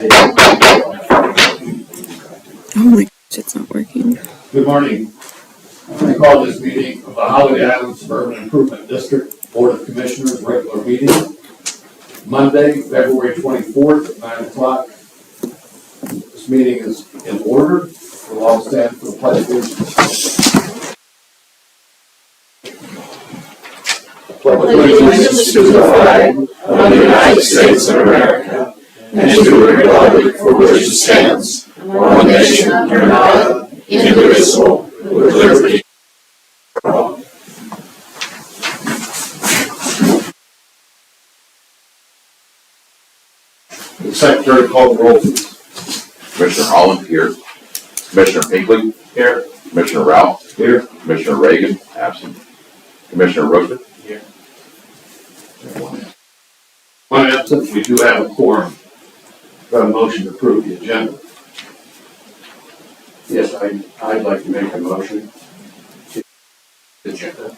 Oh my gosh, it's not working. Good morning. I call this meeting of the Holiday Island Suburban Improvement District Board of Commissioners regular meeting, Monday, February 24th at 9 o'clock. This meeting is in order. We'll all stand for the pledge of allegiance. Allegiance to the flag of the United States of America and to the republic for which it stands, one nation under God, indivisible, with liberty for all. The secretary call the roll, please. Commissioner Holland here. Commissioner Pinkley Here. Commissioner Ralph Here. Commissioner Reagan absent. Commissioner Roosevelt Here. One absent, we do have a quorum. Got a motion to approve the agenda. Yes, I'd like to make a motion to the agenda.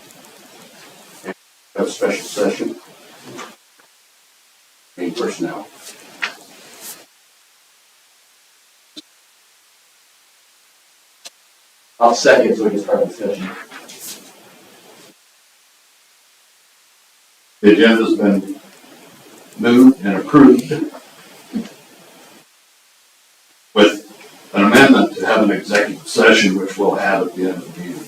And have a special session. Any personnel. I'll second so we can start the session. The agenda's been moved and approved with an amendment to have an executive session, which we'll have at the end of the meeting.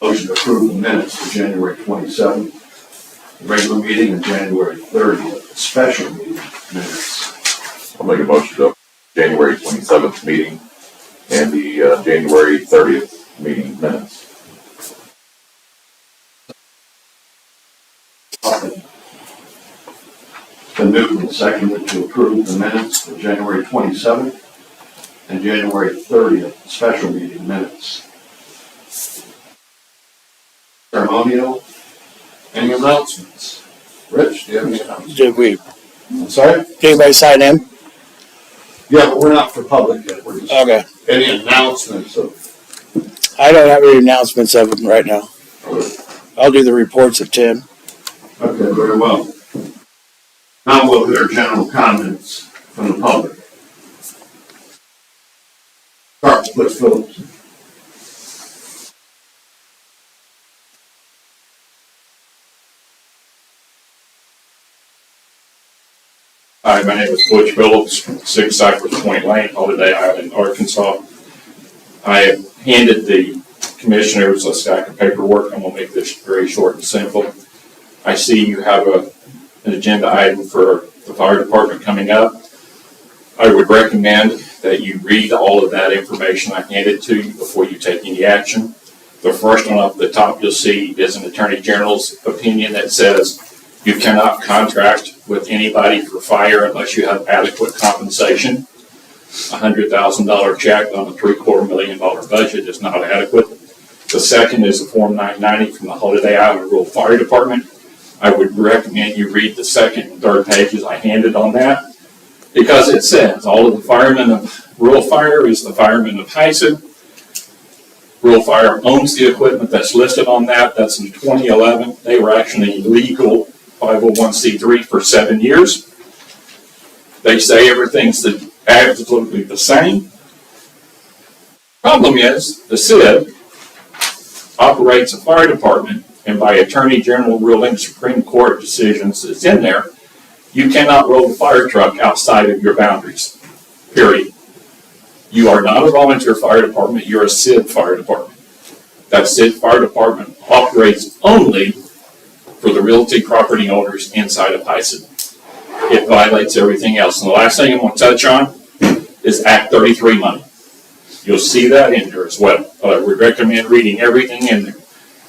Motion to approve the minutes for January 27th, the regular meeting, and January 30th, the special meeting minutes. I'll make a motion to January 27th meeting and the January 30th meeting minutes. It's been moved and seconded to approve the minutes for January 27th and January 30th, special meeting minutes. Ceremonial. Any announcements? Rich, do you have any announcements? Did we, I'm sorry? did anybody sign in? Yeah, but we're not for public yet. We're just, Okay. any announcements of, I don't have any announcements of them right now. I'll do the reports at 10. okay, very well. Now we'll hear general comments from the public. Start with Cliff Phillips. Hi, my name is Butch Phillips, 6 Cypress Point Lane, Holiday Island, Arkansas. I have handed the commissioners a stack of paperwork. I'm going to make this very short and simple. I see you have an agenda item for the fire department coming up. I would recommend that you read all of that information I handed to you before you take any action. The first one up the top you'll see is an Attorney General's opinion that says you cannot contract with anybody for fire unless you have adequate compensation. $100,000 check on a $750,000 budget is not adequate. The second is a Form 990 from the Holiday Island Rural Fire Department. I would recommend you read the second and third pages I handed on that, because it says all of the firemen of Rural Fire is the firemen of HISA. Rural Fire owns the equipment that's listed on that. That's in 2011. They were actually legal 501c3 for 7 years. They say everything's absolutely the same. Problem is, the CID operates a fire department, and by Attorney General ruling, Supreme Court decisions that's in there, you cannot roll the fire truck outside of your boundaries, period. You are not a volunteer fire department, you're a CID fire department. That CID fire department operates only for the realty property owners inside of HISA. It violates everything else. And the last thing I want to touch on is Act 33 money. You'll see that in there as well. I would recommend reading everything in there.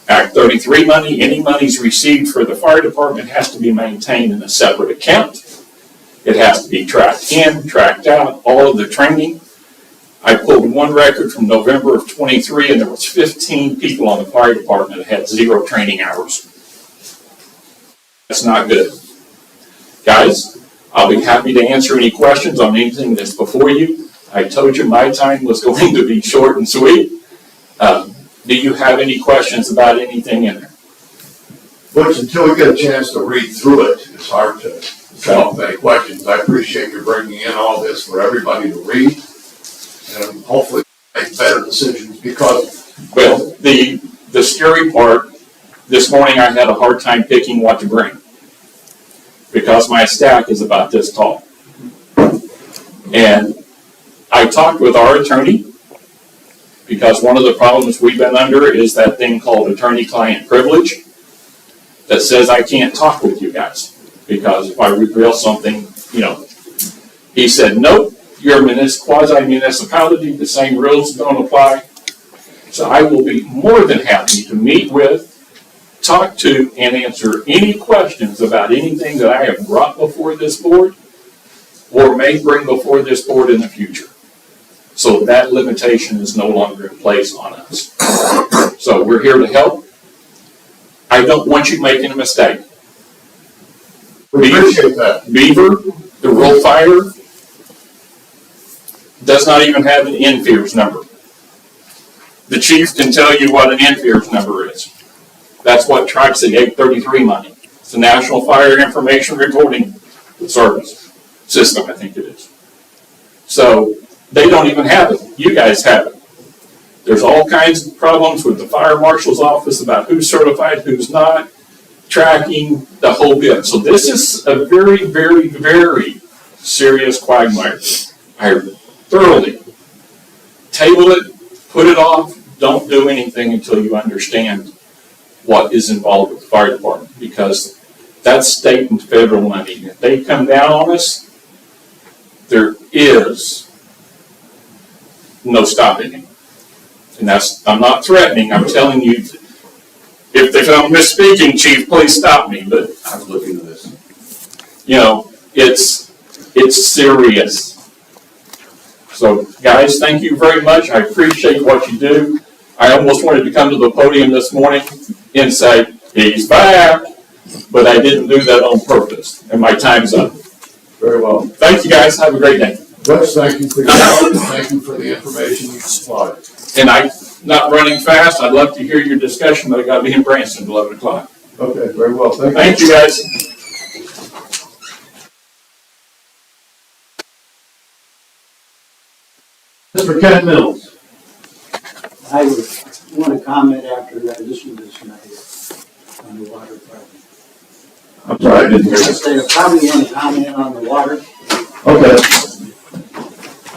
Act 33 money, any monies received for the fire department has to be maintained in a separate account. It has to be tracked in, tracked out, all of the training. I pulled one record from November of 23, and there was 15 people on the fire department that had 0 training hours. That's not good. Guys, I'll be happy to answer any questions on anything that's before you. I told you my time was going to be short and sweet. Do you have any questions about anything in there? Butch, until we get a chance to read through it, it's hard to So, any questions, I appreciate you bringing in all this for everybody to read, and hopefully make better decisions, because, Well, the scary part, this morning I had a hard time picking what to bring. Because my stack is about this tall. And I talked with our attorney, because one of the problems we've been under is that thing called attorney-client privilege that says I can't talk with you guys, because if I reveal something, he said, nope, you're a quasi-municipality, the same rules don't apply. So I will be more than happy to meet with, talk to, and answer any questions about anything that I have brought before this board or may bring before this board in the future. So that limitation is no longer in place on us. So we're here to help. I don't want you making a mistake. we appreciate that. Beaver, the rural fire, does not even have an NFIRS number. The chief can tell you what an NFIRS number is. That's what tracks the 833 money. It's the National Fire Information Reporting Service system, I think it is. So they don't even have it. You guys have it. There's all kinds of problems with the fire marshal's office about who's certified, who's not, tracking, the whole bit. So this is a very, very, very serious quagmire. I thoroughly table it, put it off, don't do anything until you understand what is involved with the fire department, because that's state and federal money. If they come down on us, there is no stopping it. And I'm not threatening, I'm telling you, if I'm misspeaking, chief, please stop me, but I was looking at this. it's serious. So guys, thank you very much. I appreciate what you do. I almost wanted to come to the podium this morning and say, he's back, but I didn't do that on purpose, and my time's up. Very well. Thank you guys, have a great day. Wes, thank you for your help, and thank you for the information you supplied. And I'm not running fast, I'd love to hear your discussion, but I gotta be in Branson at 11 o'clock. Okay, very well, thank you. Thank you, guys. Mr. Ken Mills. I would want to comment after that, this was tonight on the water problem. I'm sorry, I didn't hear I you. said, I probably want to comment on the water, Okay.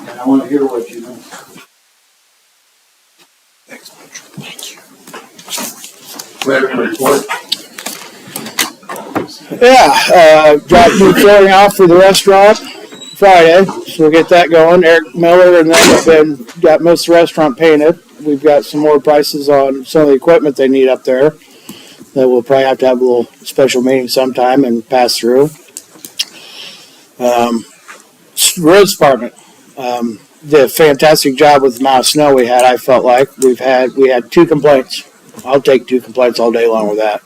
and I want to hear what you know. Clerk, your report. Yeah, got new flooring out for the restaurant Friday, so we'll get that going. Eric Miller and them have got most of the restaurant painted. We've got some more prices on some of the equipment they need up there that we'll probably have to have a little special meeting sometime and pass through. Roads department, did a fantastic job with the amount of snow we had. I felt like we had 2 complaints. I'll take 2 complaints all day long with that.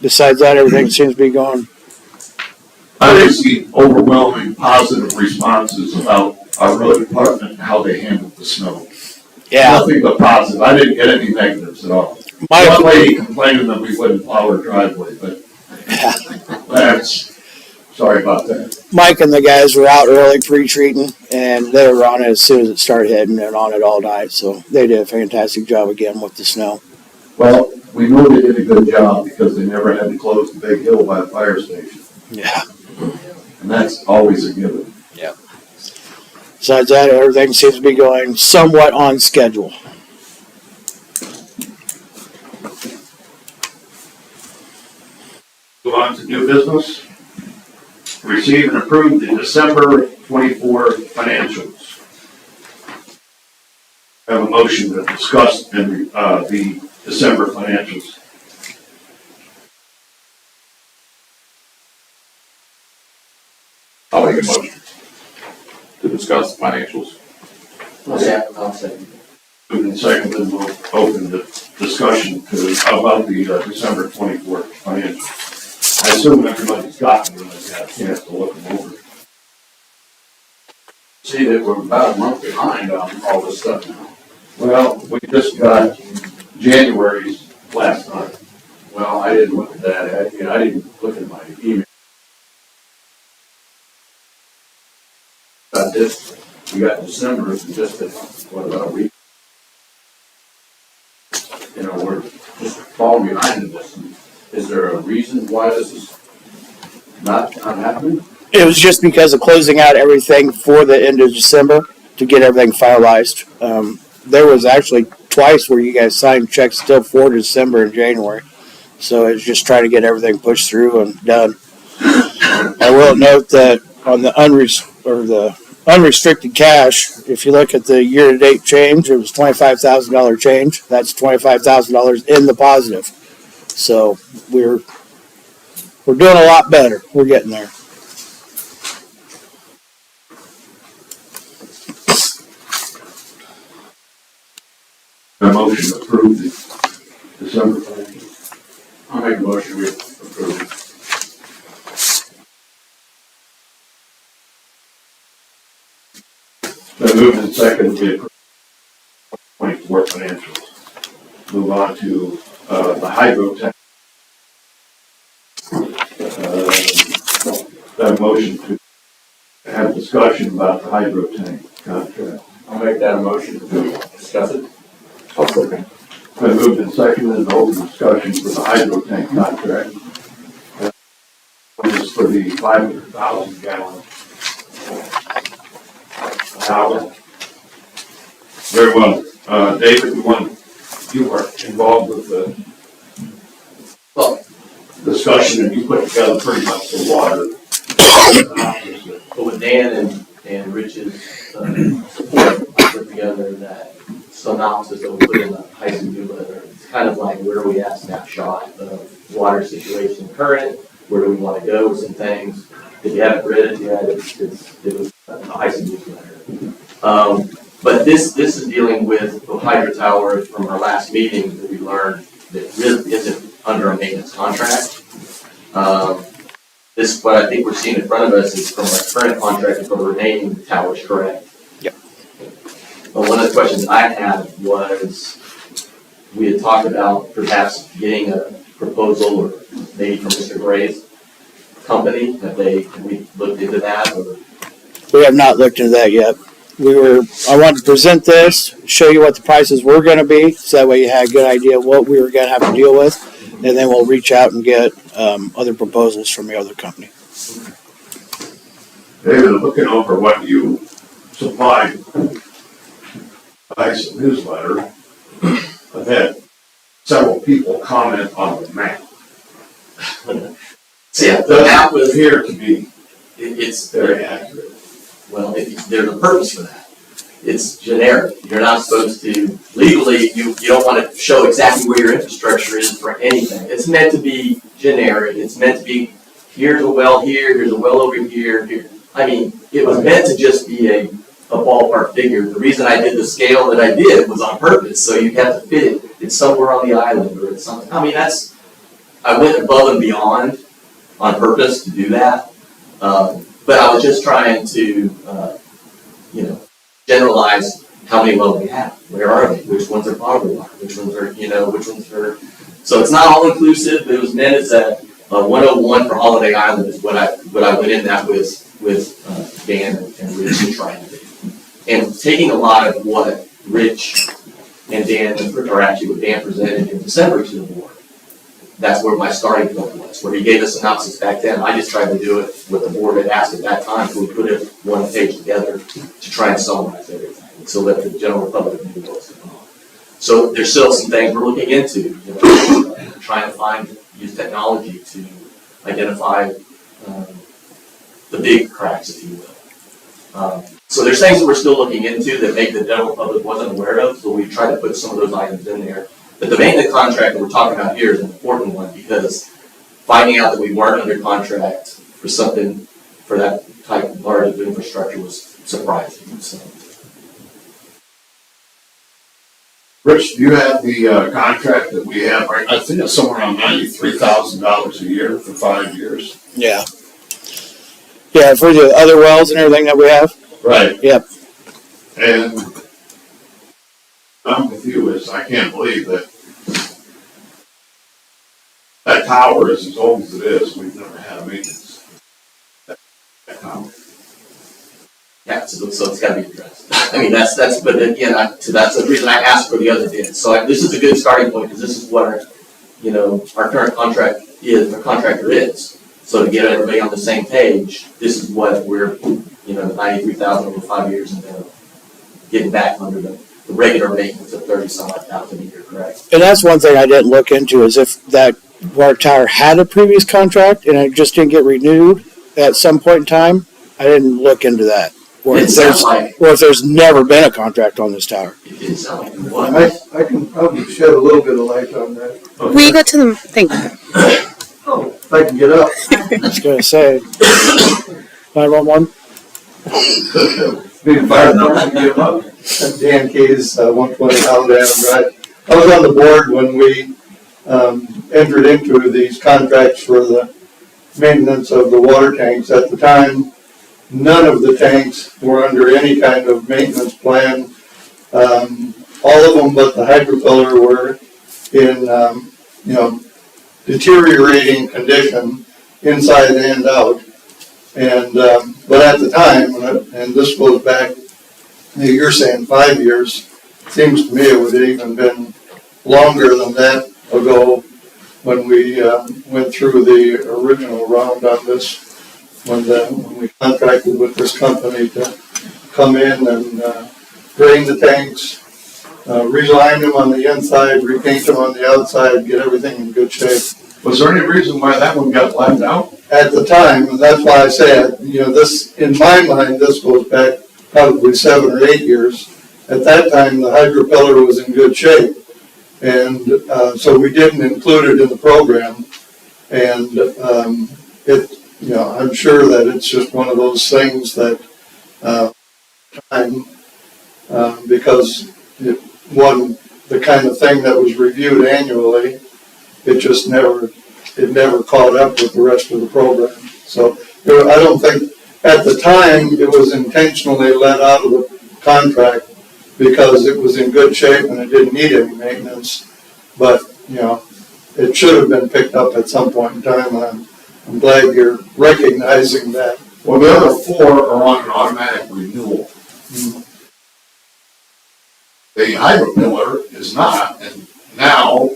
Besides that, everything seems to be going. I received overwhelming positive responses about our road department and how they handled the snow. Yeah, Nothing but positive. I didn't get any negatives at all. One lady complaining that we wouldn't plow her driveway, but sorry about that. Mike and the guys were out early pre-treating, and they were on it as soon as it started hitting, and on it all night. So they did a fantastic job again with the snow. Well, we know they did a good job because they never had to close the big hill by the fire station. Yeah. And that's always a given. Besides that, everything seems to be going somewhat on schedule. Go on to new business. Receive and approve the December 24 financials. I have a motion to discuss the December financials. I'll make a motion to discuss the financials. I'll second. Moving and seconded, we'll open the discussion about the December 24 financials. I assume everybody's gotten them and had a chance to look them over. See that we're about a month behind on all this stuff now. Well, we just got January's last night. Well, I didn't look at that, I didn't look at my email. got this, we got December, it's just, what about a week? You know, we're just falling behind in this. Is there a reason why this is not happening? It was just because of closing out everything for the end of December to get everything finalized. There was actually twice where you guys signed checks still for December and January. So it's just trying to get everything pushed through and done. I will note that on the unrestricted cash, if you look at the year-to-date change, it was $25,000 change. That's $25,000 in the positive. So we're doing a lot better. We're getting there. A motion to approve the December financials. I'll make a motion, we approve it. Then moved and seconded, we approve 24 financials. Move on to, the hydro tech. That motion to have discussion about the hydro tank contract. I'll make that a motion to discuss it. I'll second. Then moved and seconded, open discussion for the hydro tank contract. This is for the 500,000 gallon. Very well. David, you were involved with the discussion and you put together pretty much the water. But with Dan and Rich's support, I put together that synopsis that we put in the Heisen newsletter. It's kind of like where are we at snapshot of water situation current, where do we want to go with some things. If you haven't read it yet, it was a Heisen newsletter. But this is dealing with the hydro tower from our last meeting that we learned that really isn't under a maintenance contract. This, what I think we're seeing in front of us is from our current contract for the remaining towers, correct? Yep. But one of the questions I had was, we had talked about perhaps getting a proposal, or maybe from Mr. Gray's company, have we looked into that, or? We have not looked into that yet. I wanted to present this, show you what the prices were going to be, so that way you had a good idea what we were going to have to deal with, and then we'll reach out and get other proposals from the other company. David, looking over what you supplied, Heisen newsletter, I've had several people comment on the map. See, It the map doesn't was, appear to be it's, very accurate. well, there's a purpose for that. It's generic. You're not supposed to, legally, you don't want to show exactly where your infrastructure is for anything. It's meant to be generic. It's meant to be, here's a well here, here's a well over here. I mean, it was meant to just be a ballpark figure. The reason I did the scale that I did was on purpose, so you have to fit it. It's somewhere on the island or it's something. I mean, I went above and beyond on purpose to do that. But I was just trying to, generalize how many wells we have. Where are they? Which ones are potable water? Which ones are, so it's not all inclusive. It was meant as a 101 for Holiday Island is what I went in that with Dan and Rich and trying to do. And taking a lot of what Rich and Dan, or actually what Dan presented in December to the board. That's where my starting point was, where he gave us synopsis back then. I just tried to do it what the board had asked at that time, so we put it one page together to try and summarize everything, so that the general public knew what was going on. So there's still some things we're looking into, trying to use technology to identify the big cracks, if you will. So there's things that we're still looking into that maybe the general public wasn't aware of, so we try to put some of those items in there. But the maintenance contract that we're talking about here is an important one because finding out that we weren't under contract for something, for that type of large of infrastructure was surprising. So. Rich, do you have the contract that we have? I think it's somewhere around $93,000 a year for 5 years. Yeah. Yeah, for the other wells and everything that we have? Right. Yep. And I'm with you, I can't believe that that tower is as old as it is. We've never had a maintenance. That tower. Yeah, so it's gotta be addressed. I mean, but again, that's the reason I asked for the other bids. So this is a good starting point, because this is what our current contract is, our contractor is. So to get everybody on the same page, this is what we're, the 93,000 over 5 years, and then getting back under the regular maintenance of 30-some-odd thousand a year, correct? And that's one thing I didn't look into, is if that water tower had a previous contract and it just didn't get renewed at some point in time. I didn't look into that. Or It if sounds like if there's never been a contract on this tower. it didn't sound like it was. I can probably shed a little bit of light on that. Will you go to the thing? Oh, if I can get up. I was gonna say 911. Being fire department, give up. Dan Kay's 120 Holiday Island Drive. I was on the board when we entered into these contracts for the maintenance of the water tanks. At the time, none of the tanks were under any kind of maintenance plan. All of them but the hydrofiller were in, deteriorating condition inside and out. And, but at the time, and this goes back, you're saying 5 years, seems to me it would have even been longer than that ago when we went through the original round on this, when we contracted with this company to come in and drain the tanks, reline them on the inside, repaint them on the outside, get everything in good shape. Was there any reason why that one got left out? At the time, and that's why I say, this, in my mind, this goes back probably 7 or 8 years. At that time, the hydropiller was in good shape. And so we didn't include it in the program. And I'm sure that it's just one of those things that because it wasn't the kind of thing that was reviewed annually, it just never caught up with the rest of the program. So I don't think, at the time, it was intentionally let out of the contract because it was in good shape and it didn't need any maintenance. But, it should have been picked up at some point in time, and I'm glad you're recognizing that. Well, the other 4 are on an automatic renewal. The hydropiller is not, and now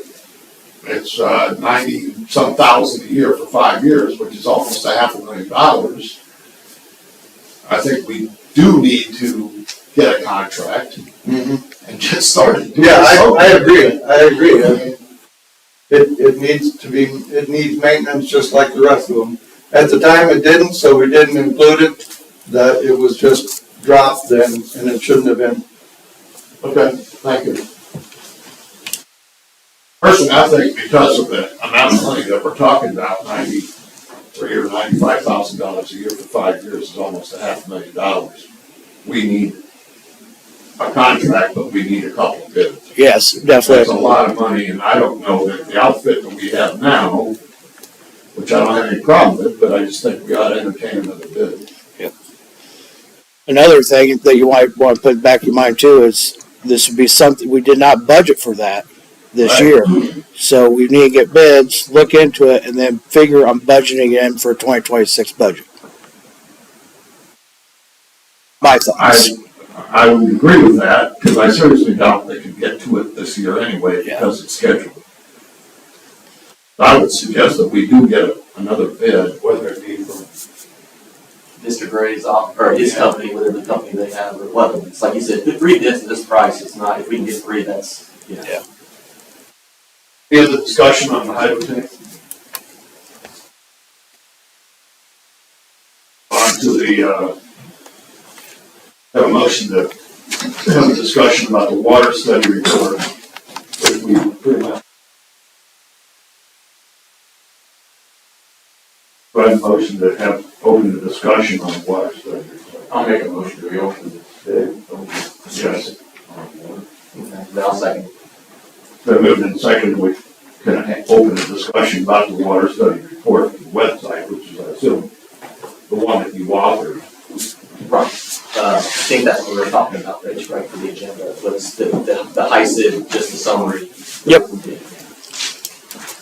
it's 90-some thousand a year for 5 years, which is almost $500,000. I think we do need to get a contract and get started. Yeah, I agree. I mean, it needs maintenance just like the rest of them. At the time it didn't, so we didn't include it, that it was just dropped then, and it shouldn't have been. Okay, thank you. Personally, I think because of the amount of money that we're talking about, $93,000 or $95,000 a year for 5 years is almost $500,000. We need a contract, but we need a couple of bids. Yes, That's definitely. a lot of money, and I don't know that the outfit that we have now, which I don't have any problem with, but I just think we ought to entertain another bid. Another thing that you might want to put back in your mind too is this would be something, we did not budget for that this Right. year. So we need to get bids, look into it, and then figure on budgeting in for a 2026 budget. My thoughts. I would agree with that, because I seriously doubt they could get to it this year anyway, because it's scheduled. I would suggest that we do get another bid, whether it be from, Mr. Gray's or his company, whatever the company they have, or whatever. It's like you said, the 3 bids at this price, it's not, if we can get 3, that's, Yeah. any other discussion on the hydro tank? On to the, have a motion to have a discussion about the water study report, which we pretty much. Go ahead and motion to have open the discussion on the water study report. I'll make a motion to reopen the Yes. then I'll second. Been moved and seconded, we can open the discussion about the water study report on the website, which is, I assume, the one that you authored. Right. I think that's what we were talking about, Rich, right, for the agenda, was the HICID, just the summary. Yep.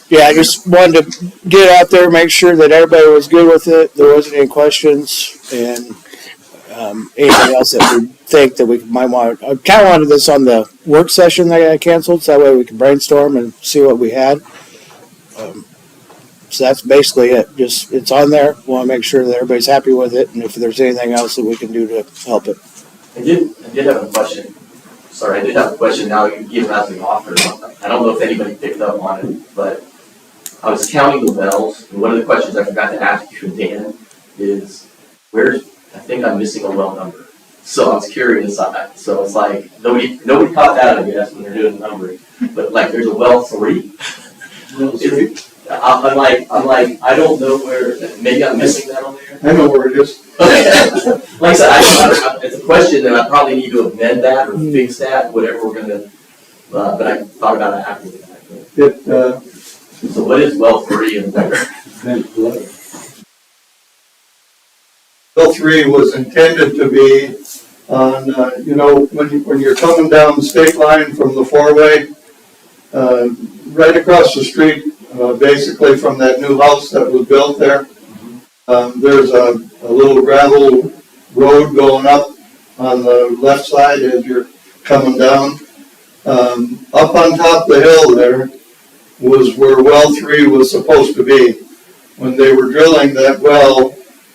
Yeah, I just wanted to get out there, make sure that everybody was good with it, there wasn't any questions, and anything else that we think that we might want. I kind of wanted this on the work session that I canceled, so that way we can brainstorm and see what we had. So that's basically it. Just, it's on there. Want to make sure that everybody's happy with it, and if there's anything else that we can do to help it. I did have a question. Sorry, I did have a question now that you gave it as the offer. I don't know if anybody picked up on it, but I was counting the wells, and one of the questions I forgot to ask you, Dan, is I think I'm missing a well number. So I was curious on that. So it's like, nobody caught that, I guess, when they're doing the numbering. But like, there's a well 3. I'm like, I don't know where, maybe I'm missing that on there. I know where it is. Okay. Like I said, it's a question that I probably need to amend that or fix that, whatever we're gonna, but I thought about it after the fact. So what is well 3 in there? Well 3 was intended to be on, when you're coming down the state line from the 4-way, right across the street, basically from that new house that was built there. There's a little gravel road going up on the left side as you're coming down. Up on top of the hill there was where well 3 was supposed to be. When they were drilling that well,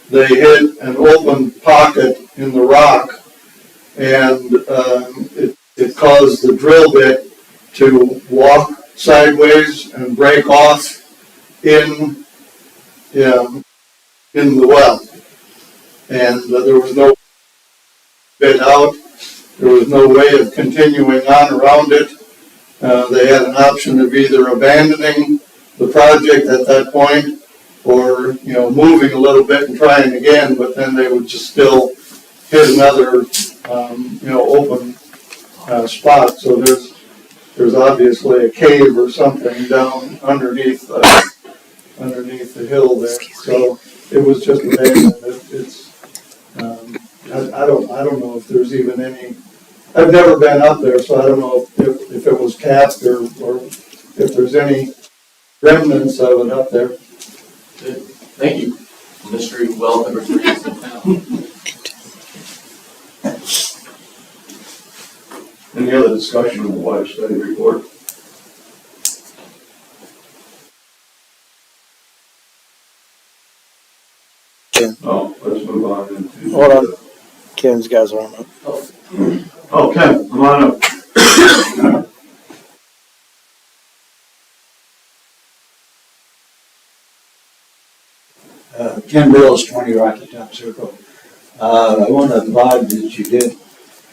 they hit an open pocket in the rock, and it caused the drill bit to walk sideways and break off in the well. And there was no bit out. There was no way of continuing on around it. They had an option of either abandoning the project at that point or, moving a little bit and trying again, but then they would just still hit another, open spot. So there's obviously a cave or something down underneath the hill there. So it was just abandoned. I don't know if there's even any. I've never been up there, so I don't know if it was capped or if there's any remnants of it up there. Good. Thank you. Mystery well number 3 has been found. Any other discussion on the water study report? Oh, let's move on into. Hold on. Ken's got his arm up. Oh, Ken, come on up. Ken Bills, 20 Rocky Top Circle. I want to applaud that you did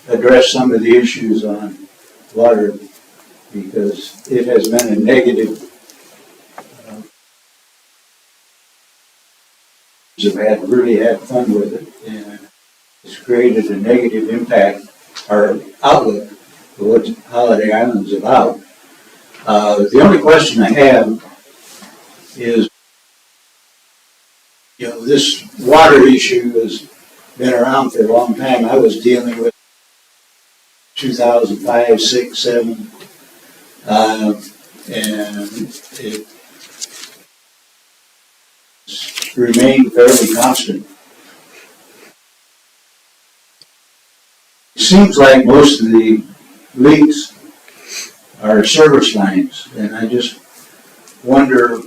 address some of the issues on water, because it has been a negative. Have really had fun with it, and it's created a negative impact or outlook for what Holiday Island's about. The only question I have is, this water issue has been around for a long time. I was dealing with 2005, 6, 7, and it remained fairly constant. It seems like most of the leaks are service lines, and I just wonder,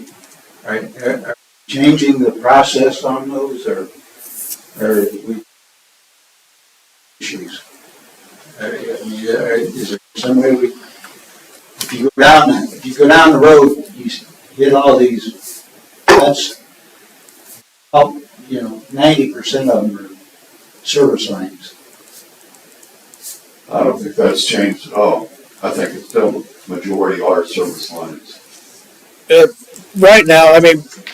are we changing the process on those, or are we issues? Is there some way if you go down the road, you hit all these, that's 90% of them are service lines. I don't think that's changed at all. I think it's still majority are service lines. Right now,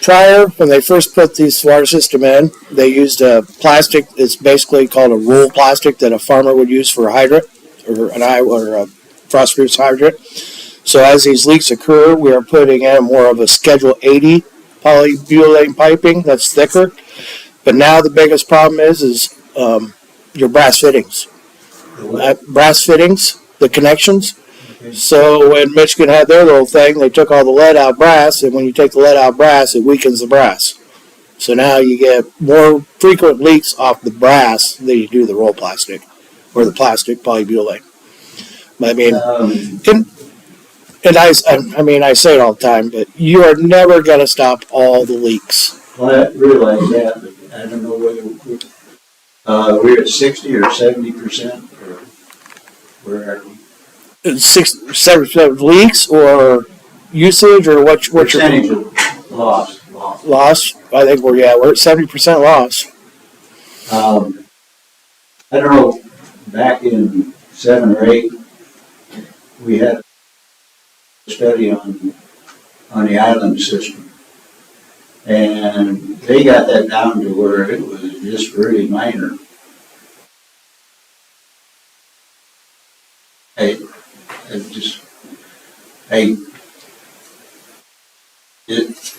prior, when they first put these water system in, they used a plastic, it's basically called a roll plastic that a farmer would use for a hydrant, or a frost-proof hydrant. So as these leaks occur, we are putting in more of a Schedule 80 polybutylene piping that's thicker. But now the biggest problem is your brass fittings. Brass fittings, the connections. Okay. So when Michigan had their little thing, they took all the lead out brass, and when you take the lead out brass, it weakens the brass. So now you get more frequent leaks off the brass than you do the roll plastic or the plastic polybutylene. I mean, I say it all the time, but you are never going to stop all the leaks. Well, I realize that, but I don't know whether we're at 60 or 70%, or where are we? 7% of leaks or usage or what's your Percentage of loss. loss? I think we're at 70% loss. I don't know, back in 7 or 8, we had a study on the island system. And they got that down to where it was just really minor.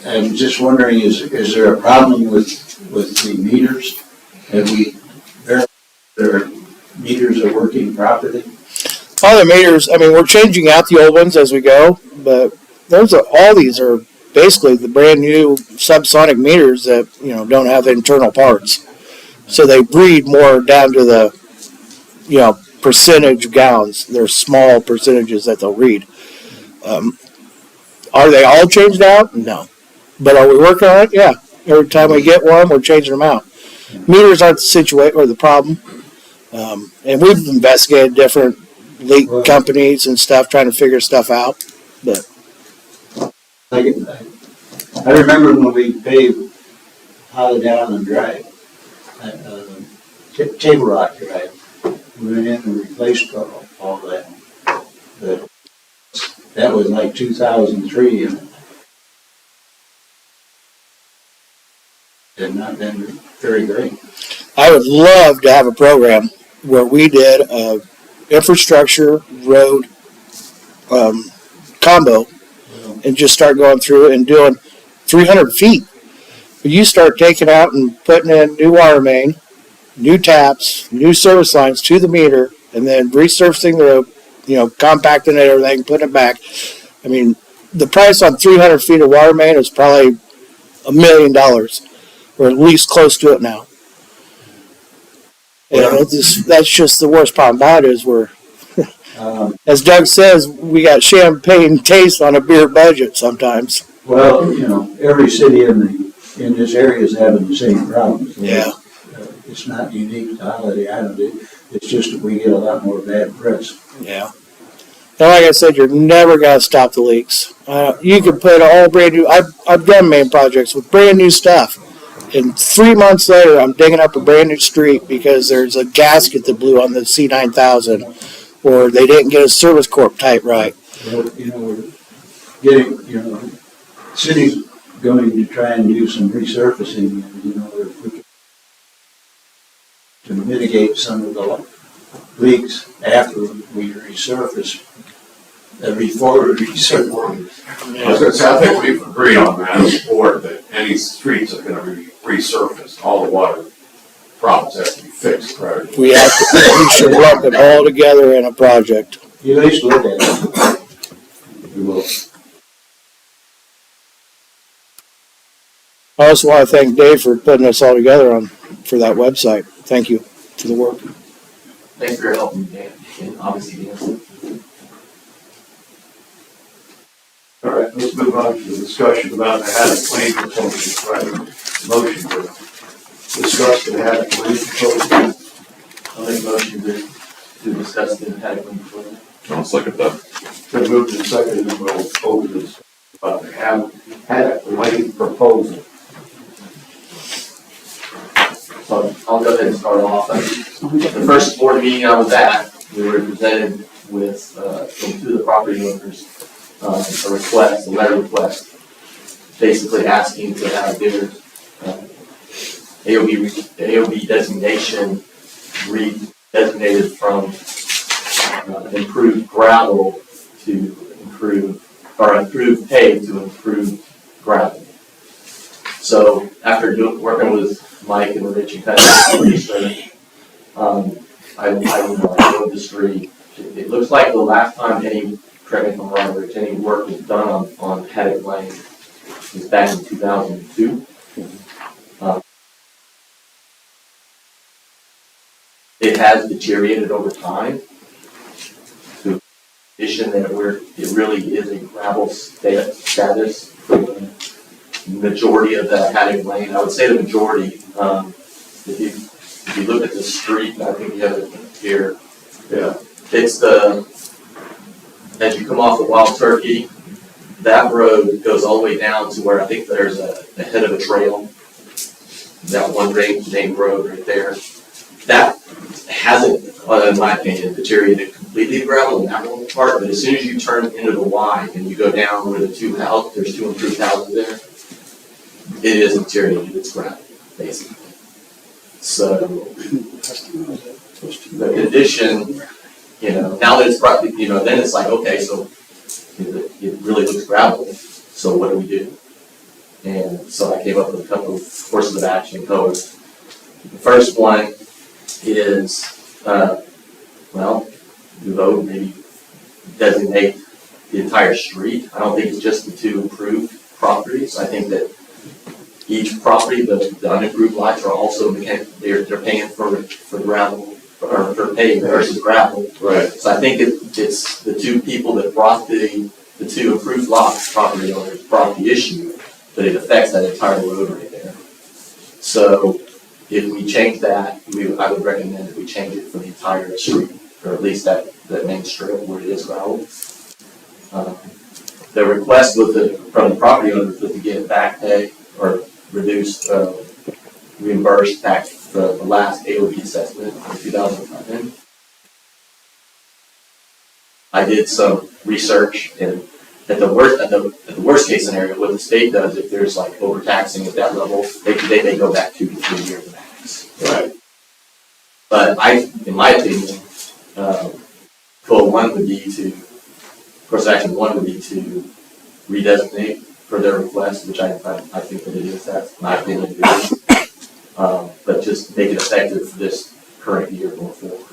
I'm just wondering, is there a problem with the meters? Have we verified their meters are working properly? All the meters, I mean, we're changing out the old ones as we go, but all these are basically the brand new subsonic meters that, don't have internal parts. So they breed more down to the, percentage gallons. They're small percentages that they'll read. Are they all changed out? No. But are we working on it? Yeah. Every time we get one, we're changing them out. Meters aren't the situation or the problem. And we've investigated different leak companies and stuff, trying to figure stuff out. But I remember when we paved Holiday Island Drive, Table Rock Drive, we went in and replaced all that. But that was like 2003, and it had not been very great. I would love to have a program where we did a infrastructure road combo and just start going through and doing 300 feet. You start taking out and putting in new water main, new taps, new service lines to the meter, and then resurfacing the road, compacting it, everything, putting it back. I mean, the price on 300 feet of water main is probably $1 million, or at least close to it now. That's just the worst part about it is as Doug says, we got champagne taste on a beer budget sometimes. Well, every city in this area is having the same problems. Yeah. It's not unique to Holiday Island. It's just that we get a lot more bad press. Yeah. And like I said, you're never going to stop the leaks. You can put all brand new, I've done main projects with brand new stuff. And 3 months later, I'm digging up a brand new street because there's a gasket that blew on the C9000, or they didn't get a service corp tight right. Well, we're getting, city's going to try and do some resurfacing, if we can to mitigate some of the leaks after we resurface. Before we resurface. I was gonna say, I think we've agreed on that as a board, that any streets that are gonna be resurfaced, all the water problems have to be fixed, right? We should lump it all together in a project. You at least look at it. We will. I also want to thank Dave for putting us all together for that website. Thank you for the work. Thanks for your help, Dan, and obviously Dan. All right, let's move on to the discussion about the Haddock Lane proposal. Right, motion to discuss the Haddock Lane proposal. I'll make a motion to discuss the Haddock Lane proposal. I'll second that. Been moved and seconded, and we'll open this about the Haddock Lane proposal. So I'll go ahead and start off. The first board meeting I was at, we were presented with, from two of the property owners, a letter request, basically asking to have their AOB designation re-designated from improved gravel to improved pave to improved gravel. So after working with Mike and Rich and kind of research, I drove the street. It looks like the last time correct me if I'm wrong, Rich, any work was done on Haddock Lane was back in 2002. it has deteriorated over time to a condition that it really is a gravel status for the majority of the Hattie Lane. I would say the majority, if you look at the street, I think you have it here. Yeah. It's as you come off of Wild Turkey, that road goes all the way down to where I think there's a head of a trail. That one named road right there. That hasn't, in my opinion, deteriorated completely gravel in that one part, but as soon as you turn into the Y and you go down where there's two improved houses there, it is deteriorated, it's gravel, basically. So, the condition, now that it's probably, then it's like, okay, so it really looks gravel, so what do we do? And so I came up with a couple of courses of action codes. The first one is, you vote, maybe designate the entire street. I don't think it's just the two improved properties. I think that each property, the unimproved lots are also, they're paying for gravel, or for paving versus gravel. Right. So I think it's the two people that brought the two improved lots, property owners, brought the issue, but it affects that entire road right there. So if we change that, I would recommend that we change it for the entire street, or at least that main strip where it is gravel. The request from the property owners was to get back pay or reduced, reimbursed back the last AOB assessment in 2011. I did some research, and at the worst case scenario, what the state does, if there's like overtaxing at that level, they may go back 2 to 3 years max. Right. But in my opinion, goal one would be action one would be to redesignate for their request, which I think that it is. That's my opinion. It is. But just make it effective for this current year going forward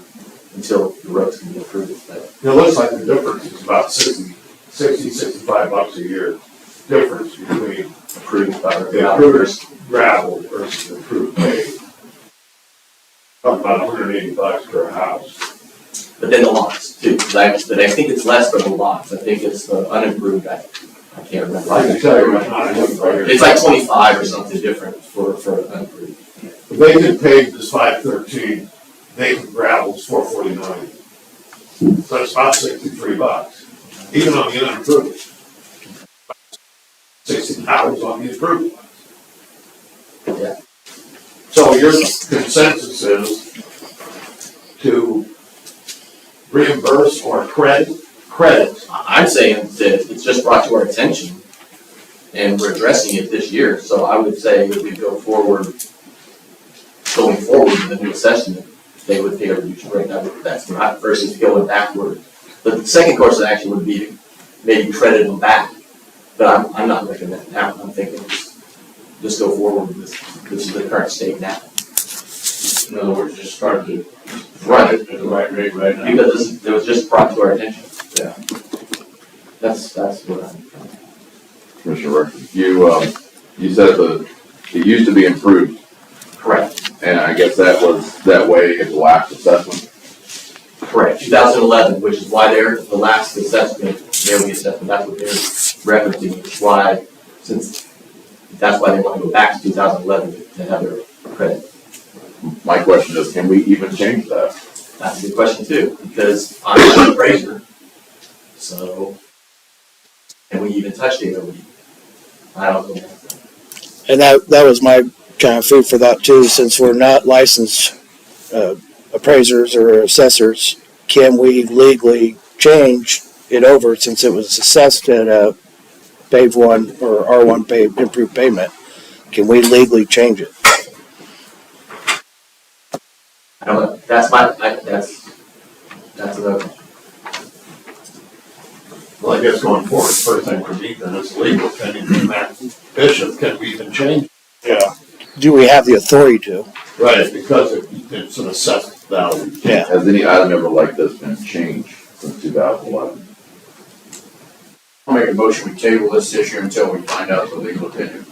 until the roads can be improved. It looks like the difference is about $65 a year difference between Approved by the improved gravel versus the improved paved. About $180 per house. But then the lots too, but I think it's less for the lots. I think it's the unimproved. I can't remember. I can tell you right now, I have it right here. It's like 25 or something different for unimproved. If they did paved is $513, they gravel's $449. So it's about $63, even on the unimproved. $60 on the improved ones. Yeah. So your consensus is to reimburse or credit? I'm saying that it's just brought to our attention and we're addressing it this year. So I would say if we going forward with the new assessment, they would pay a reduced rate. That's not versus going backward. But the second course of action would be to maybe credit them back. But I'm not recommending that. I'm thinking just go forward with this. This is the current state now. In other words, just start to Right. at the right rate right now. Because it was just brought to our attention. Yeah. That's what I'm. Commissioner Ricker, you said it used to be improved, Correct. and I guess that was that way at the last assessment. Correct. 2011, which is why the last assessment, daily assessment, that's what they're referencing. It's why, that's why they want to go back to 2011 to have their credit. My question is, can we even change that? That's a good question too, because I'm not an appraiser. So, can we even touch the AOB? I don't know. And that was my kind of food for thought too, since we're not licensed appraisers or assessors, can we legally change it over since it was assessed at a pave one or R1 pave, improved pavement? Can we legally change it? I don't know. That's another question. Well, I guess going forward, first thing for me then is legal. Can you, Matt Bishop, can we even change? Yeah. Do we have the authority to? Right, because it's an assessed value. Yeah. Has any item ever like this been changed since 2011? I'll make a motion, we table this issue until we find out the legal opinion.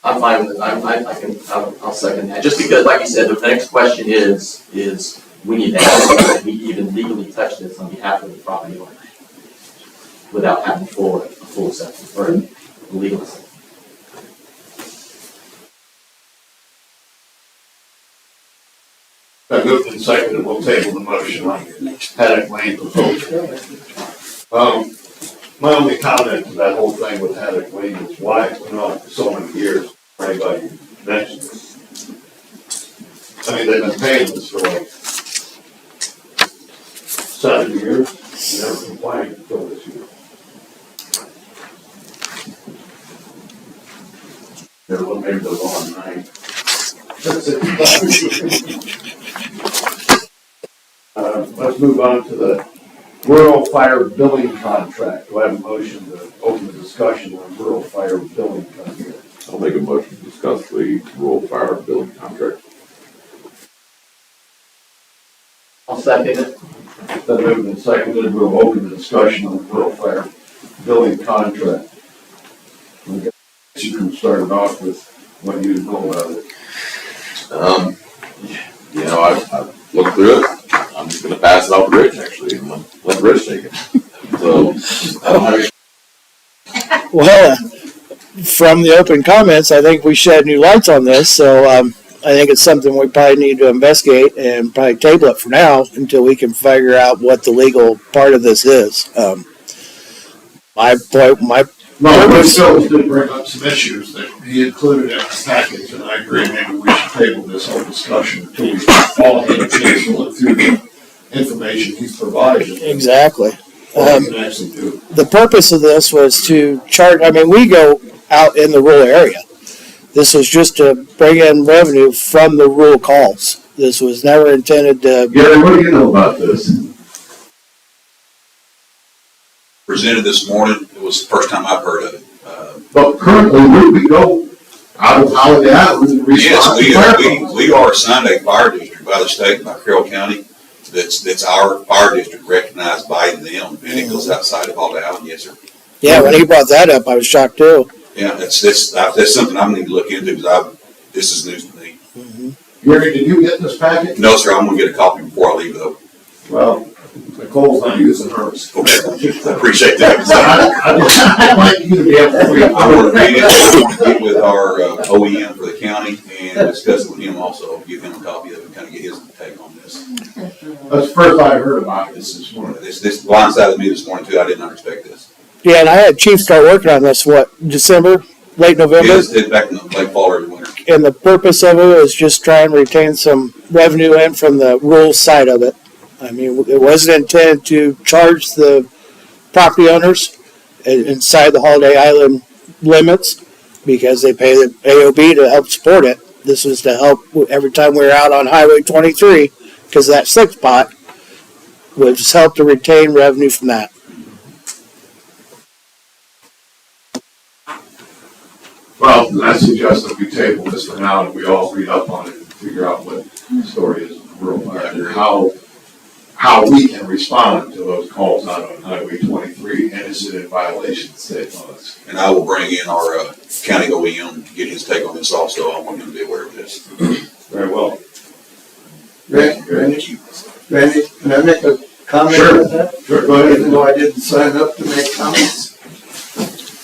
I'm fine with it. I'll second that. Just because, like you said, the next question is we need to ask if we even legally touch this on behalf of the property owner without having a full acceptance or legal acceptance. I moved and seconded, we'll table the motion on Haddock Lane proposal. My only comment to that whole thing with Haddock Lane is why it went on for so many years, before anybody mentioned this. I mean, they've been paying this for like 7 years, never complained until this year. Maybe they'll go on night. Let's move on to the rural fire billing contract. Do I have a motion to open the discussion on rural fire billing contract? I'll make a motion to discuss the rural fire billing contract. I'll second it. Then moved and seconded, we'll open the discussion on the rural fire billing contract. You can start it off with what you know about it. You know, I've looked through it. I'm just gonna pass it off to Rich, actually, and let Rich take it. So, I don't have any. Well, from the open comments, I think we shed new lights on this, so I think it's something we probably need to investigate and probably table it for now until we can figure out what the legal part of this is. No, Bruce Phillips did bring up some issues that he included in the package, and I agree, maybe we should table this whole discussion until we all have a chance to look through the information he's provided. Exactly. What we can actually do. The purpose of this was to charge, I mean, we go out in the rural area. This was just to bring in revenue from the rural calls. This was never intended to. Gary, what do you know about this? Presented this morning. It was the first time I've heard of it. But currently, we go out of Holiday Island and respond to fire calls. We are assigned a fire district by the state, by Carroll County. That's our fire district recognized by them, and it goes outside of Holiday Island. Yes, sir. Yeah, when he brought that up, I was shocked too. Yeah, that's something I need to look into because this is news to me. Gary, did you get this packet? No, sir. I'm gonna get a copy before I leave though. Well, Nicole's not using hers. Okay, I appreciate that. I'd like you to be able to read. I want to meet with our OEM for the county and discuss it with him also, give him a copy of it, and kind of get his take on this. That's the first I heard about this morning. This blindsided me this morning too. I did not expect this. Yeah, and I had Chief start working on this, December, late November? Yes, it's back in the late fall or winter. And the purpose of it was just try and retain some revenue in from the rural side of it. I mean, it wasn't intended to charge the property owners inside the Holiday Island limits because they pay the AOB to help support it. This was to help every time we were out on Highway 23 because that slick spot would just help to retain revenue from that. Well, I suggest that we table this for now and we all read up on it and figure out what the story is of rural fire and how we can respond to those calls out on Highway 23 and is it in violation of state laws. And I will bring in our county OEM to get his take on this also. I want him to be aware of this. Very well. Randy, can I make a comment Sure. on that? Sure, go ahead. Even though I didn't sign up to make comments.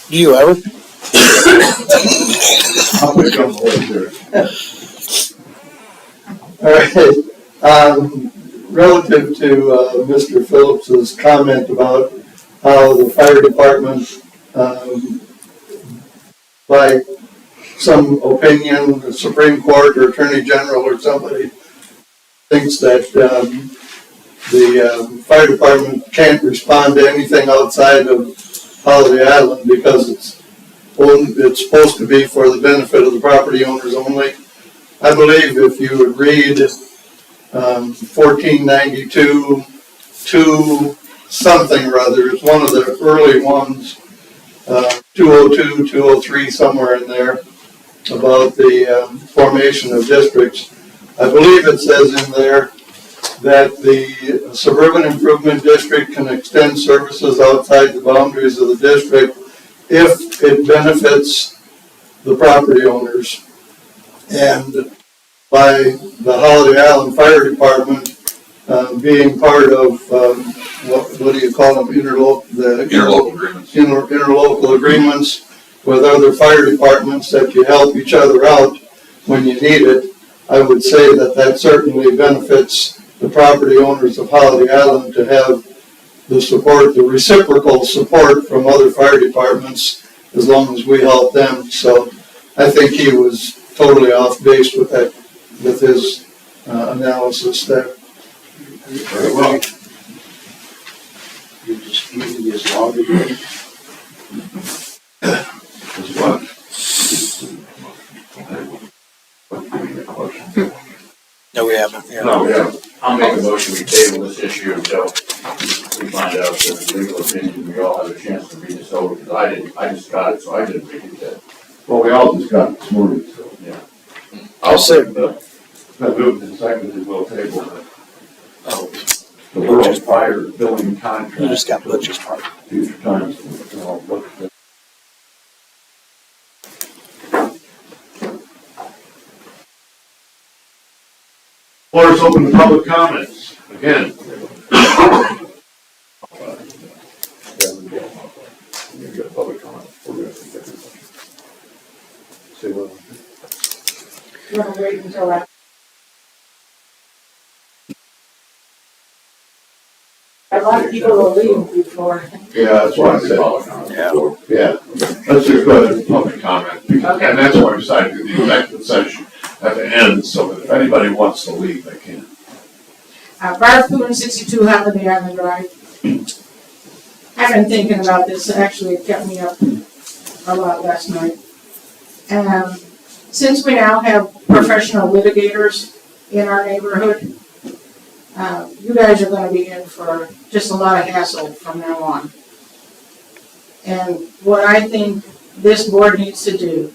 Do you ever? I'll put you on the list here. All right, relative to Mr. Phillips's comment about how the fire department, by some opinion, the Supreme Court or Attorney General or somebody thinks that the fire department can't respond to anything outside of Holiday Island because it's supposed to be for the benefit of the property owners only. I believe if you would read 1492 to something or other, it's one of the early ones, 202, 203, somewhere in there, about the formation of districts. I believe it says in there that the Suburban Improvement District can extend services outside the boundaries of the district if it benefits the property owners. And by the Holiday Island Fire Department being part of, what do you call them, Interlocal agreements. interlocal agreements with other fire departments that you help each other out when you need it, I would say that that certainly benefits the property owners of Holiday Island to have the support, the reciprocal support from other fire departments as long as we help them. So I think he was totally off base with that, with his analysis there. Very well. You just give me this log again. As what? No, we haven't. No, we haven't. I'll make a motion, we table this issue until we find out the legal opinion, we all have a chance to read this over, because I just got it, so I didn't read it yet. Well, we all just got it this morning, so. Yeah. I'll say, I moved and seconded, we'll table it. oh, The world's fire building contract. you just got Butch's part. Future times, we'll look at that. Floor is open to public comments, again. You get a public comment. We're going to take it. Say what? You wanna wait until after? A lot of people will leave before. Yeah, that's what I said. Yeah, let's just go ahead and public comment, because- and that's why I decided to do the executive session at the end, so that if anybody wants to leave, they can. Barb Poon, 62 Holiday Island Drive. I've been thinking about this, actually it kept me up a lot last night. Since we now have professional litigators in our neighborhood, you guys are gonna be in for just a lot of hassle from now on. And what I think this board needs to do,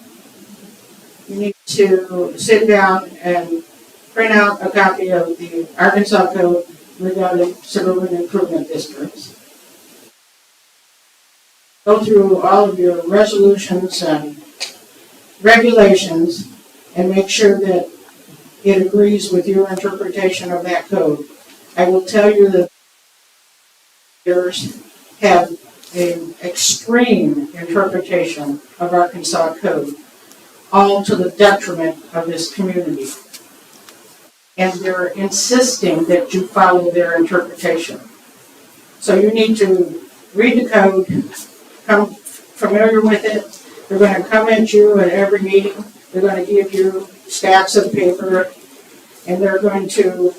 you need to sit down and print out a copy of the Arkansas Code regarding suburban improvement districts. Go through all of your resolutions and regulations and make sure that it agrees with your interpretation of that code. I will tell you that yours have an extreme interpretation of Arkansas Code, all to the detriment of this community. And they're insisting that you follow their interpretation. So you need to read the code, become familiar with it. They're going to come at you at every meeting. They're going to give you stacks of paper, and they're going to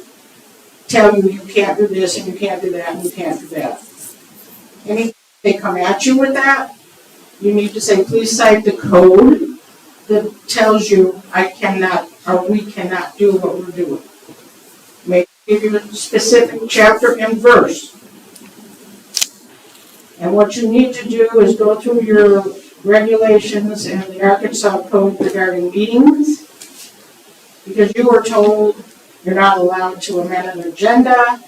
tell you you can't do this, and you can't do that, and you can't do that. Anytime they come at you with that, you need to say, please cite the code that tells you I cannot, or we cannot do what we're doing. May give you a specific chapter and verse. And what you need to do is go through your regulations and the Arkansas Code regarding meetings, because you were told you're not allowed to amend an agenda,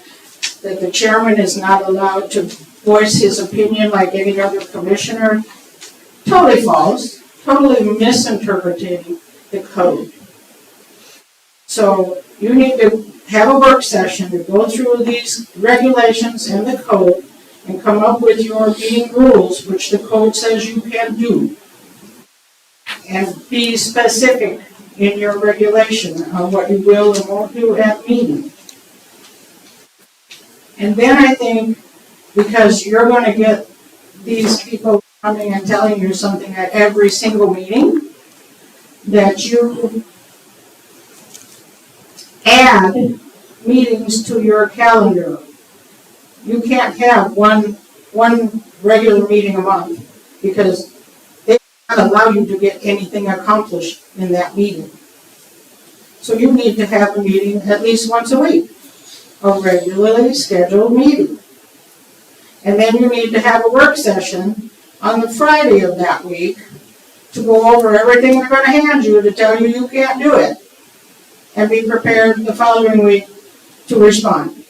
that the chairman is not allowed to voice his opinion like any other commissioner. Totally false, totally misinterpreting the code. So you need to have a work session to go through these regulations and the code and come up with your meeting rules, which the code says you can do. And be specific in your regulation on what you will and won't do at meeting. And then I think, because you're going to get these people coming and telling you something at every single meeting, that you add meetings to your calendar. You can't have one regular meeting a month, because they don't allow you to get anything accomplished in that meeting. So you need to have a meeting at least once a week, a regularly scheduled meeting. And then you need to have a work session on the Friday of that week to go over everything they're going to hand you to tell you you can't do it, and be prepared the following week to respond.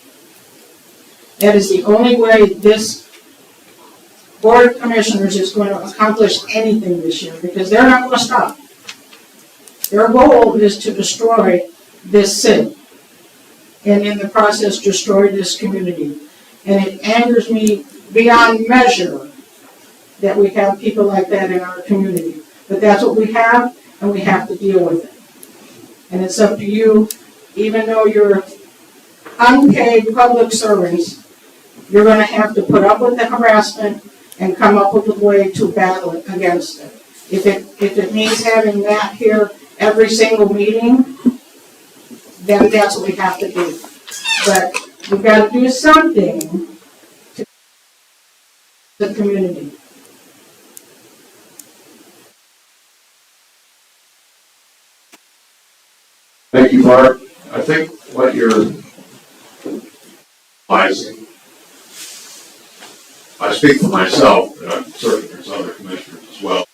That is the only way this Board of Commissioners is going to accomplish anything this year, because they're not going to stop. Their goal is to destroy this city, and in the process, destroy this community. And it angers me beyond measure that we have people like that in our community. But that's what we have, and we have to deal with it. And it's up to you, even though you're unpaid public servants, you're gonna have to put up with the harassment and come up with a way to battle it against it. If it means having Matt here every single meeting, then that's what we have to do. But we've got to do something to the community. Thank you, Mark. I think what you're realizing, I speak for myself, and I'm certain there's other commissioners as well.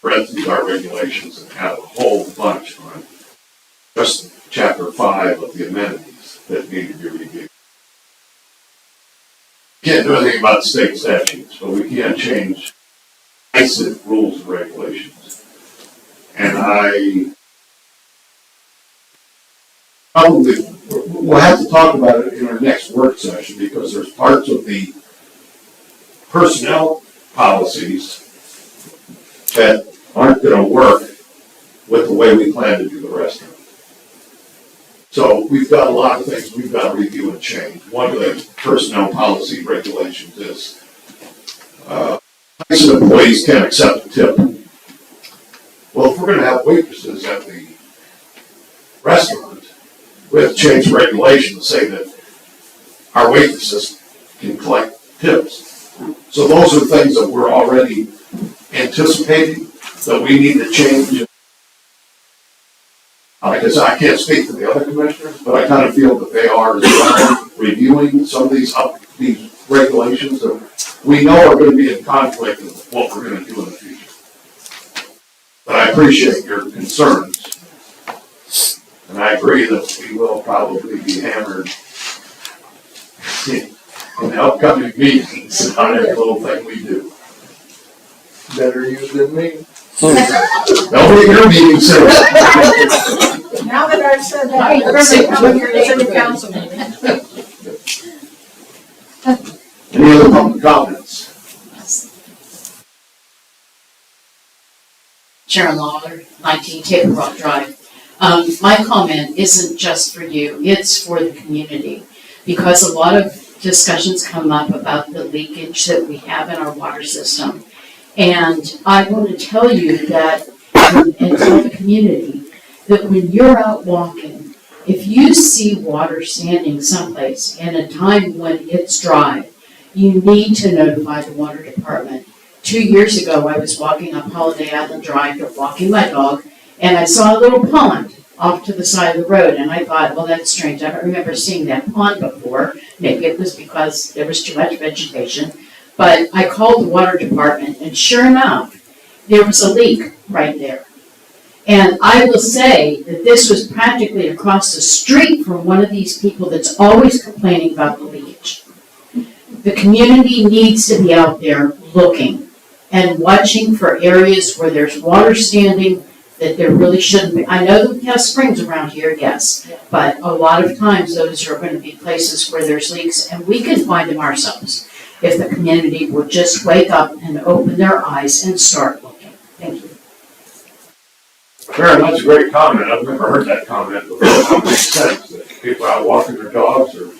Read through our regulations and have a whole bunch on just chapter 5 of the amenities that need to be reviewed. Can't do anything about state statutes, but we can change basic rules and regulations. And we'll have to talk about it in our next work session, because there's parts of the personnel policies that aren't gonna work with the way we plan to do the restaurant. So we've got a lot of things we've got to review and change. One of the personnel policy regulations is, employees can't accept a tip. Well, if we're gonna have waitresses at the restaurant, we have to change the regulation to say that our waitresses can collect tips. So those are things that we're already anticipating that we need to change. Because I can't speak for the other commissioners, but I kind of feel that they are as well, reviewing some of these regulations that we know are going to be in conflict with what we're going to do in the future. But I appreciate your concerns. And I agree that we will probably be hammered in the upcoming meetings on every little thing we do. Better you than me. Nobody in your meeting said. Now that I've said that, you're going to come here to city council meeting. Any other public comments? Sharon Lawler, 19 Table Rock Drive. My comment isn't just for you, it's for the community, because a lot of discussions come up about the leakage that we have in our water system. And I want to tell you that, and tell the community, that when you're out walking, if you see water standing someplace in a time when it's dry, you need to notify the water department. 2 years ago, I was walking up Holiday Island Drive, walking my dog, and I saw a little pond off to the side of the road, and I thought, well, that's strange. I don't remember seeing that pond before. Maybe it was because there was too much vegetation. But I called the water department, and sure enough, there was a leak right there. And I will say that this was practically across the street from one of these people that's always complaining about the leakage. The community needs to be out there looking and watching for areas where there's water standing that there really shouldn't be. I know that we have springs around here, yes, but a lot of times those are going to be places where there's leaks, and we can find them ourselves if the community would just wake up and open their eyes and start looking. Thank you. Sharon, that's a great comment. I've never heard that comment before. It makes sense that people out walking their dogs or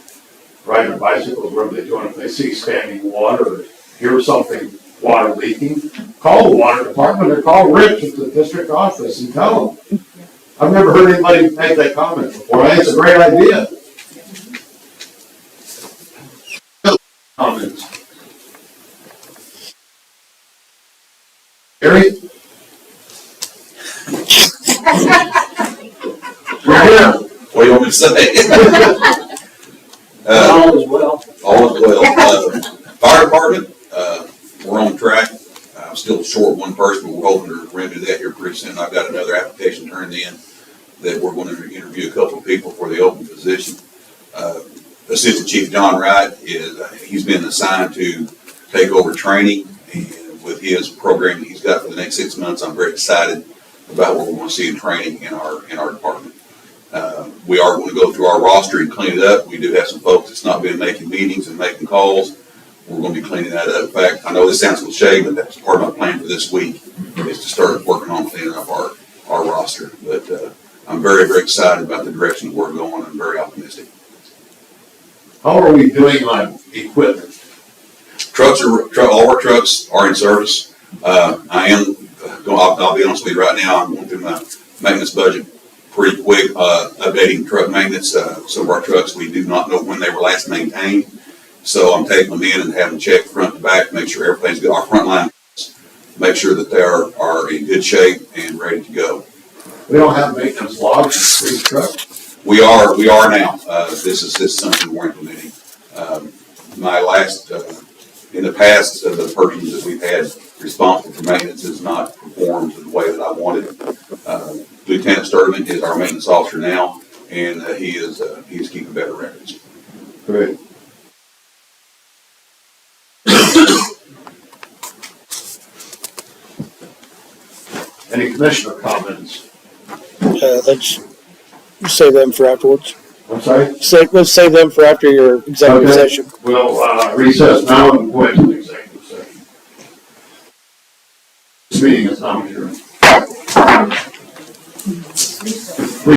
riding their bicycles, whatever they're doing, if they see standing water or hear something, water leaking, call the water department or call Rich at the district office and tell them. I've never heard anybody make that comment before. I think it's a great idea. Comments? Gary? What do you want me to say? All is well. All is well. Fire department, we're on track. I'm still short one person, but we're hoping to remedy that here pretty soon. I've got another application turned in that we're going to interview a couple of people for the open position. Assistant Chief John Wright he's been assigned to take over training, and with his program he's got for the next 6 months, I'm very excited about what we're going to see in training in our department. We are going to go through our roster and clean it up. We do have some folks that's not been making meetings and making calls. We're going to be cleaning that up. In fact, I know this sounds cliche, but that's part of my plan for this week is to start working on cleaning up our roster. But I'm very, very excited about the direction that we're going. I'm very optimistic. How are we doing on equipment? All of our trucks are in service. I'll be honest with you right now, I'm going through my maintenance budget pretty quick, updating truck maintenance. Some of our trucks, we do not know when they were last maintained. So I'm taking them in and having them checked front to back, make sure everything's good. Our front line, make sure that they are in good shape and ready to go. We don't have maintenance logs for each truck? We are now. This is something we're implementing. In the past, the person that we've had responsible for maintenance has not performed the way that I wanted. Lieutenant Sturman is our maintenance officer now, and he is keeping better records. Great. Any commissioner comments? Let's save them for afterwards. I'm sorry? Let's save them for after your executive Okay. session. We'll recess now and go into the executive session. This meeting is now adjourned.